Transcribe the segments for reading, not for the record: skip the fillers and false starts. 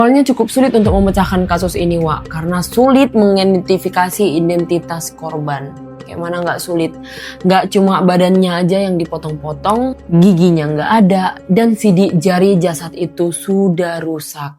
Awalnya cukup sulit untuk memecahkan kasus ini, Wak, karena sulit mengidentifikasi identitas korban. Kayak mana nggak sulit? Nggak cuma badannya aja yang dipotong-potong, giginya nggak ada, dan sidik jari jasad itu sudah rusak.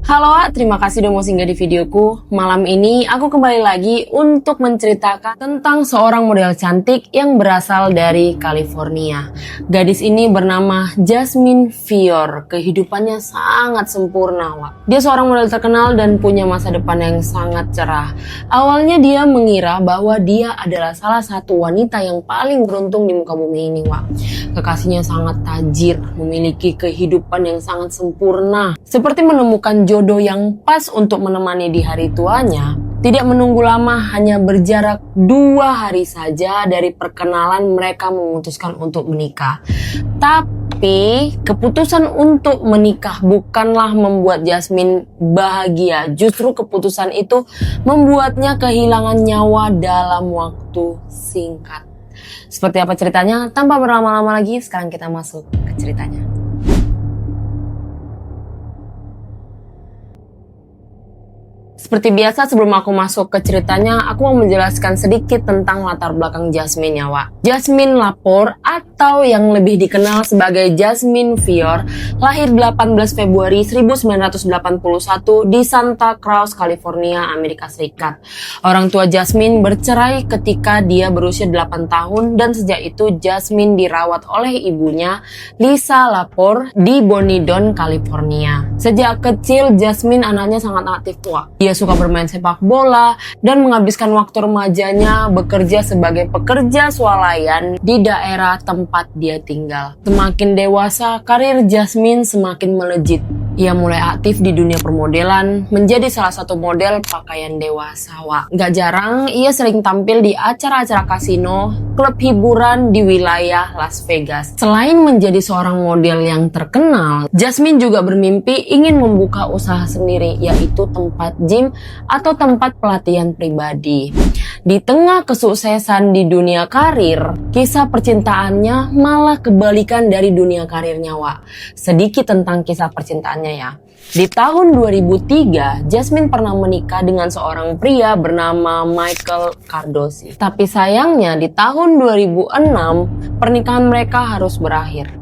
Halo, terima kasih udah mau singgah di videoku. Malam ini aku kembali lagi untuk menceritakan tentang seorang model cantik yang berasal dari California. Gadis ini bernama Jasmine Fior. Kehidupannya sangat sempurna, Wak. Dia seorang model terkenal dan punya masa depan yang sangat cerah. Awalnya dia mengira bahwa dia adalah salah satu wanita yang paling beruntung di muka bumi ini, Wak. Kekasihnya sangat tajir, memiliki kehidupan yang sangat sempurna. Seperti menemukan jodoh yang pas untuk menemani di hari tuanya. Tidak menunggu lama, hanya berjarak 2 hari saja dari perkenalan mereka memutuskan untuk menikah. Tapi keputusan untuk menikah bukanlah membuat Jasmine bahagia. Justru keputusan itu membuatnya kehilangan nyawa dalam waktu singkat. Seperti apa ceritanya? Tanpa berlama-lama lagi, sekarang kita masuk ke ceritanya. Seperti biasa, sebelum aku masuk ke ceritanya, aku mau menjelaskan sedikit tentang latar belakang Jasmine ya, Wak. Jasmine Lapore atau yang lebih dikenal sebagai Jasmine Fior lahir 18 Februari 1981 di Santa Cruz, California, Amerika Serikat. Orang tua Jasmine bercerai ketika dia berusia 8 tahun dan sejak itu Jasmine dirawat oleh ibunya, Lisa Lapore, di Bonidon, California. Sejak kecil, Jasmine anaknya sangat aktif, Wak. Dia suka bermain sepak bola dan menghabiskan waktu remajanya bekerja sebagai pekerja swalayan di daerah tempat dia tinggal. Semakin dewasa, karir Jasmine semakin melejit. Ia mulai aktif di dunia permodelan, menjadi salah satu model pakaian dewasa, Wak. Gak jarang, ia sering tampil di acara-acara kasino, klub hiburan di wilayah Las Vegas. Selain menjadi seorang model yang terkenal, Jasmine juga bermimpi ingin membuka usaha sendiri, yaitu tempat gym atau tempat pelatihan pribadi. Di tengah kesuksesan di dunia karir, kisah percintaannya malah kebalikan dari dunia karirnya, Wak. Sedikit tentang kisah percintaannya ya. Di tahun 2003, Jasmine pernah menikah dengan seorang pria bernama Michael Cardosi. Tapi sayangnya di tahun 2006, pernikahan mereka harus berakhir.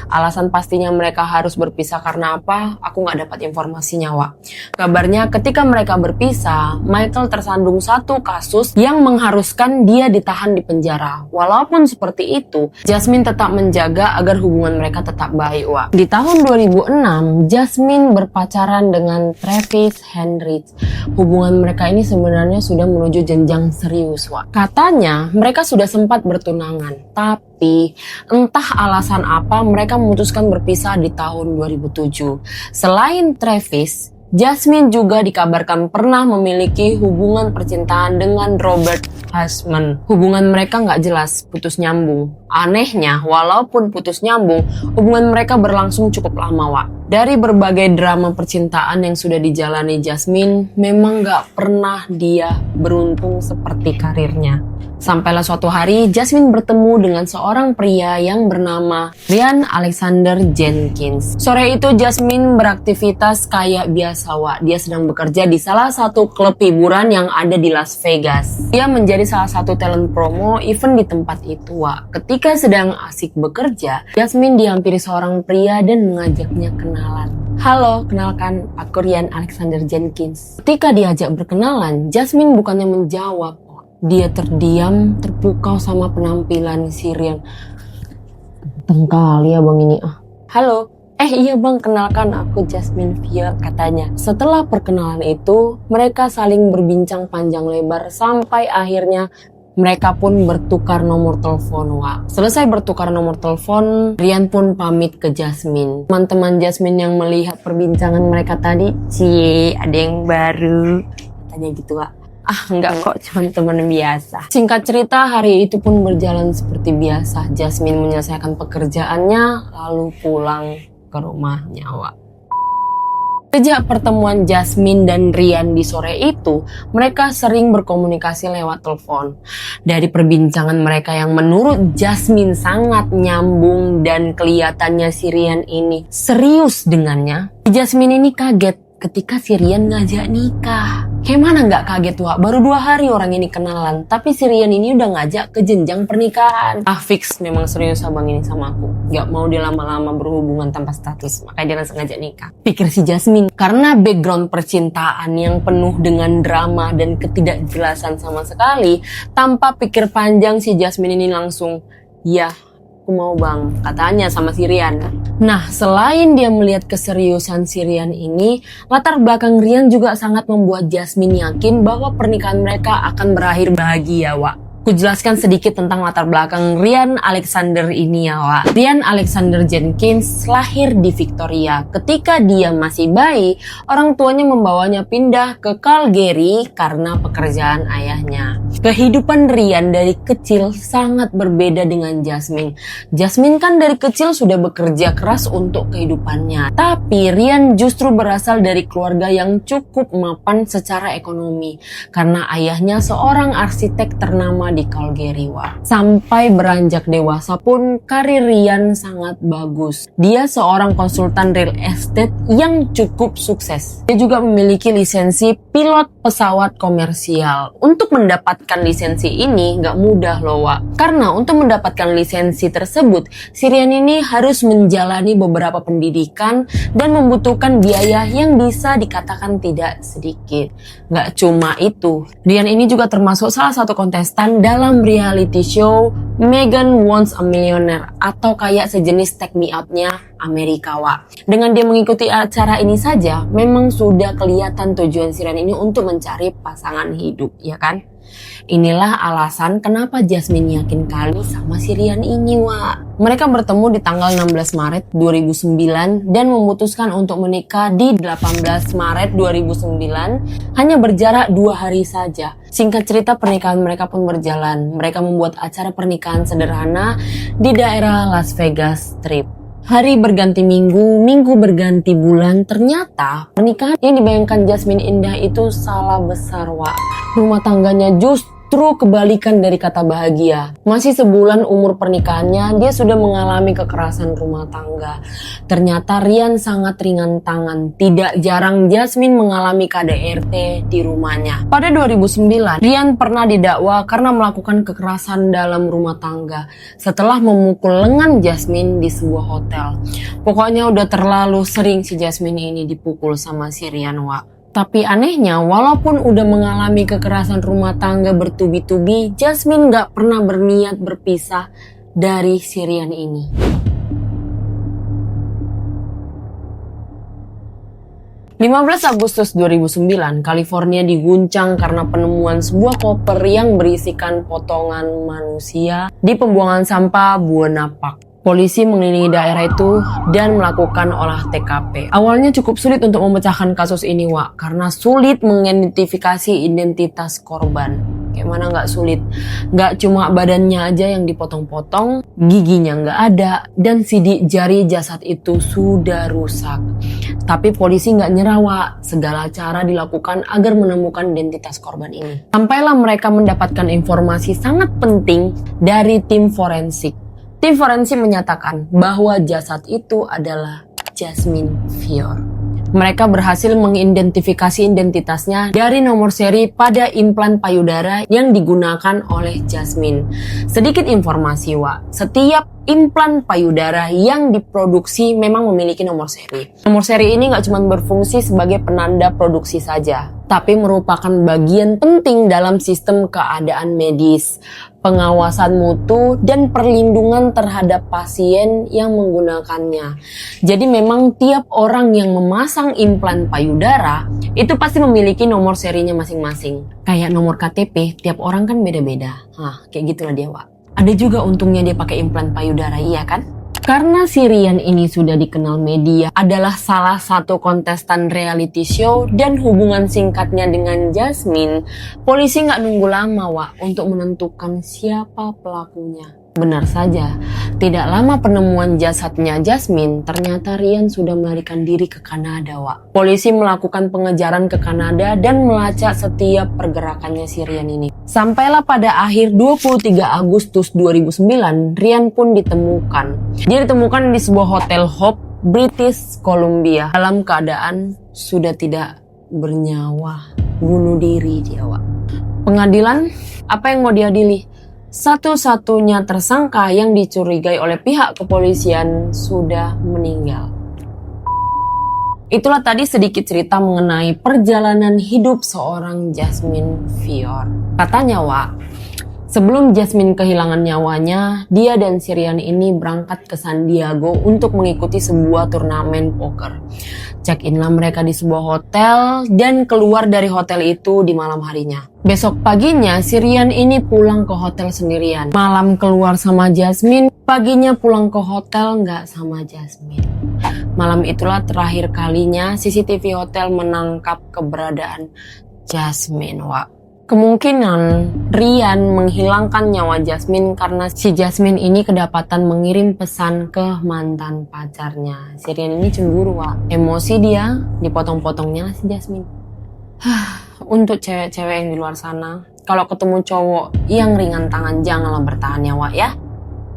Alasan pastinya mereka harus berpisah karena apa? Aku nggak dapat informasinya, Wak. Kabarnya ketika mereka berpisah, Michael tersandung satu kasus yang mengharuskan dia ditahan di penjara. Walaupun seperti itu, Jasmine tetap menjaga agar hubungan mereka tetap baik, Wak. Di tahun 2006, Jasmine berpacaran dengan Travis Henrich. Hubungan mereka ini sebenarnya sudah menuju jenjang serius, Wak. Katanya mereka sudah sempat bertunangan, tapi entah alasan apa mereka memutuskan berpisah di tahun 2007. Selain Travis, Jasmine juga dikabarkan pernah memiliki hubungan percintaan dengan Robert Husman. Hubungan mereka nggak jelas, putus nyambung. Anehnya, walaupun putus nyambung, hubungan mereka berlangsung cukup lama, Wak. Dari berbagai drama percintaan yang sudah dijalani Jasmine, memang nggak pernah dia beruntung seperti karirnya. Sampailah suatu hari, Jasmine bertemu dengan seorang pria yang bernama Ryan Alexander Jenkins. Sore itu Jasmine beraktivitas kayak biasa, Wak. Dia sedang bekerja di salah satu klub hiburan yang ada di Las Vegas. Dia menjadi salah satu talent promo event di tempat itu, Wak. Ketika sedang asik bekerja, Jasmine dihampiri seorang pria dan mengajaknya kenalan. Halo, kenalkan, aku Ryan Alexander Jenkins. Ketika diajak berkenalan, Jasmine bukannya menjawab. Dia terdiam, terpukau sama penampilan si Ryan. Ganteng kali ya bang ini. Halo, iya bang, kenalkan aku Jasmine Fior, katanya. Setelah perkenalan itu, mereka saling berbincang panjang lebar sampai akhirnya mereka pun bertukar nomor telepon, Wak. Selesai bertukar nomor telepon, Ryan pun pamit ke Jasmine. Teman-teman Jasmine yang melihat perbincangan mereka tadi, cie, ada yang baru, katanya gitu, Wak. Enggak kok, cuma teman biasa. Singkat cerita, hari itu pun berjalan seperti biasa. Jasmine menyelesaikan pekerjaannya, lalu pulang ke rumahnya, Wak. Sejak pertemuan Jasmine dan Rian di sore itu, mereka sering berkomunikasi lewat telepon. Dari perbincangan mereka yang menurut Jasmine sangat nyambung dan kelihatannya si Rian ini serius dengannya, Jasmine ini kaget ketika si Rian ngajak nikah. Kayak mana nggak kaget Wak? Baru 2 hari orang ini kenalan, tapi si Rian ini udah ngajak ke jenjang pernikahan. Fix memang serius abang ini sama aku. Gak mau dia lama-lama berhubungan tanpa status, makanya dia langsung ngajak nikah. Pikir si Jasmine, karena background percintaan yang penuh dengan drama dan ketidakjelasan sama sekali, tanpa pikir panjang si Jasmine ini langsung, ya aku mau bang, katanya sama si Rian. Nah, selain dia melihat keseriusan si Rian ini, latar belakang Rian juga sangat membuat Jasmine yakin bahwa pernikahan mereka akan berakhir bahagia, Wak. Kujelaskan sedikit tentang latar belakang Rian Alexander ini ya, Wak. Rian Alexander Jenkins lahir di Victoria. Ketika dia masih bayi, orang tuanya membawanya pindah ke Calgary karena pekerjaan ayahnya. Kehidupan Rian dari kecil sangat berbeda dengan Jasmine. Jasmine kan dari kecil sudah bekerja keras untuk kehidupannya. Tapi Rian justru berasal dari keluarga yang cukup mapan secara ekonomi. Karena ayahnya seorang arsitek ternama di Calgary, Wak. Sampai beranjak dewasa pun karir Rian sangat bagus. Dia seorang konsultan real estate yang cukup sukses. Dia juga memiliki lisensi pilot pesawat komersial. Untuk mendapatkan lisensi ini nggak mudah loh, Wak. Karena untuk mendapatkan lisensi tersebut, si Rian ini harus menjalani beberapa pendidikan dan membutuhkan biaya yang bisa dikatakan tidak sedikit. Nggak cuma itu, Rian ini juga termasuk salah satu kontestan dalam reality show Megan Wants a Millionaire atau kayak sejenis Take Me Out-nya Amerika, Wak. Dengan dia mengikuti acara ini saja, memang sudah kelihatan tujuan si Rian ini untuk mencari pasangan hidup, ya kan? Inilah alasan kenapa Jasmine yakin kali sama si Rian ini, Wak. Mereka bertemu di tanggal 16 Maret 2009 dan memutuskan untuk menikah di 18 Maret 2009, hanya berjarak 2 hari saja. Singkat cerita, pernikahan mereka pun berjalan. Mereka membuat acara pernikahan sederhana di daerah Las Vegas Strip. Hari berganti minggu, minggu berganti bulan, ternyata pernikahan yang dibayangkan Jasmine indah itu salah besar, Wak. Rumah tangganya justru kebalikan dari kata bahagia. Masih sebulan umur pernikahannya, dia sudah mengalami kekerasan rumah tangga. Ternyata Rian sangat ringan tangan. Tidak jarang Jasmine mengalami KDRT di rumahnya. Pada 2009, Rian pernah didakwa karena melakukan kekerasan dalam rumah tangga setelah memukul lengan Jasmine di sebuah hotel. Pokoknya udah terlalu sering si Jasmine ini dipukul sama si Rian, Wak. Tapi anehnya, walaupun udah mengalami kekerasan rumah tangga bertubi-tubi, Jasmine gak pernah berniat berpisah dari si Rian ini. Agustus 2009, California diguncang karena penemuan sebuah koper yang berisikan potongan manusia di pembuangan sampah Buena Park. Polisi mengelilingi daerah itu dan melakukan olah TKP. Awalnya cukup sulit untuk memecahkan kasus ini, Wak, karena sulit mengidentifikasi identitas korban. Kayak mana nggak sulit? Nggak cuma badannya aja yang dipotong-potong, giginya nggak ada, dan sidik jari jasad itu sudah rusak. Tapi polisi nggak nyerah, Wak. Segala cara dilakukan agar menemukan identitas korban ini. Sampailah mereka mendapatkan informasi sangat penting dari tim forensik. Tim forensik menyatakan bahwa jasad itu adalah Jasmine Fior. Mereka berhasil mengidentifikasi identitasnya dari nomor seri pada implan payudara yang digunakan oleh Jasmine. Sedikit informasi, Wak. Setiap implan payudara yang diproduksi memang memiliki nomor seri. Nomor seri ini nggak cuma berfungsi sebagai penanda produksi saja, tapi merupakan bagian penting dalam sistem keadaan medis, pengawasan mutu, dan perlindungan terhadap pasien yang menggunakannya. Jadi memang tiap orang yang memasang implan payudara itu pasti memiliki nomor serinya masing-masing. Kayak nomor KTP, tiap orang kan beda-beda. Nah, kayak gitulah dia, Wak. Ada juga untungnya dia pakai implan payudara, iya kan? Karena si Rian ini sudah dikenal media, adalah salah satu kontestan reality show dan hubungan singkatnya dengan Jasmine, polisi nggak nunggu lama, Wak, untuk menentukan siapa pelakunya. Benar saja, tidak lama penemuan jasadnya Jasmine, ternyata Ryan sudah melarikan diri ke Kanada, Wak. Polisi melakukan pengejaran ke Kanada dan melacak setiap pergerakannya si Ryan ini. Sampailah pada akhir 23 Agustus 2009, Ryan pun ditemukan. Dia ditemukan di sebuah hotel Hope, British Columbia, dalam keadaan sudah tidak bernyawa, bunuh diri dia, Wak. Pengadilan, apa yang mau diadili? Satu-satunya tersangka yang dicurigai oleh pihak kepolisian sudah meninggal. Itulah tadi sedikit cerita mengenai perjalanan hidup seorang Jasmine Fior. Katanya, Wak, sebelum Jasmine kehilangan nyawanya, dia dan si Ryan ini berangkat ke San Diego untuk mengikuti sebuah turnamen poker. Check-inlah mereka di sebuah hotel dan keluar dari hotel itu di malam harinya. Besok paginya, si Ryan ini pulang ke hotel sendirian. Malam keluar sama Jasmine, paginya pulang ke hotel nggak sama Jasmine. Malam itulah terakhir kalinya CCTV hotel menangkap keberadaan Jasmine, Wak. Kemungkinan Ryan menghilangkan nyawa Jasmine karena si Jasmine ini kedapatan mengirim pesan ke mantan pacarnya. Si Ryan ini cemburu, Wak. Emosi dia, dipotong-potongnya si Jasmine. Untuk cewek-cewek yang di luar sana, kalau ketemu cowok yang ringan tangan, janganlah bertahan ya, Wak, ya.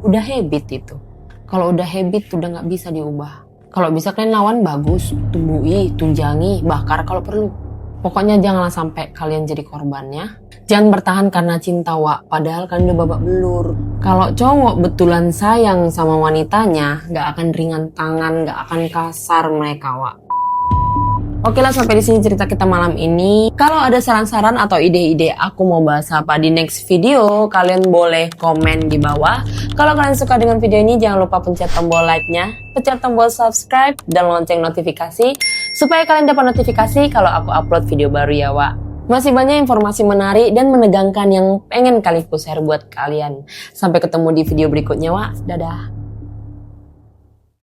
Udah habit itu. Kalau udah habit, udah nggak bisa diubah. Kalau bisa kalian lawan, bagus. Tumbui, tunjangi, bakar kalau perlu. Pokoknya janganlah sampai kalian jadi korbannya. Jangan bertahan karena cinta, Wak. Padahal kalian udah babak belur. Kalau cowok betulan sayang sama wanitanya, gak akan ringan tangan, gak akan kasar mereka, Wak. Oke lah, sampai di sini cerita kita malam ini. Kalau ada saran-saran atau ide-ide aku mau bahas apa di next video, kalian boleh komen di bawah. Kalau kalian suka dengan video ini, jangan lupa pencet tombol like-nya, pencet tombol subscribe, dan lonceng notifikasi, supaya kalian dapat notifikasi kalau aku upload video baru ya, Wak. Masih banyak informasi menarik dan menegangkan yang pengen kali ku share buat kalian. Sampai ketemu di video berikutnya, Wak. Dadah.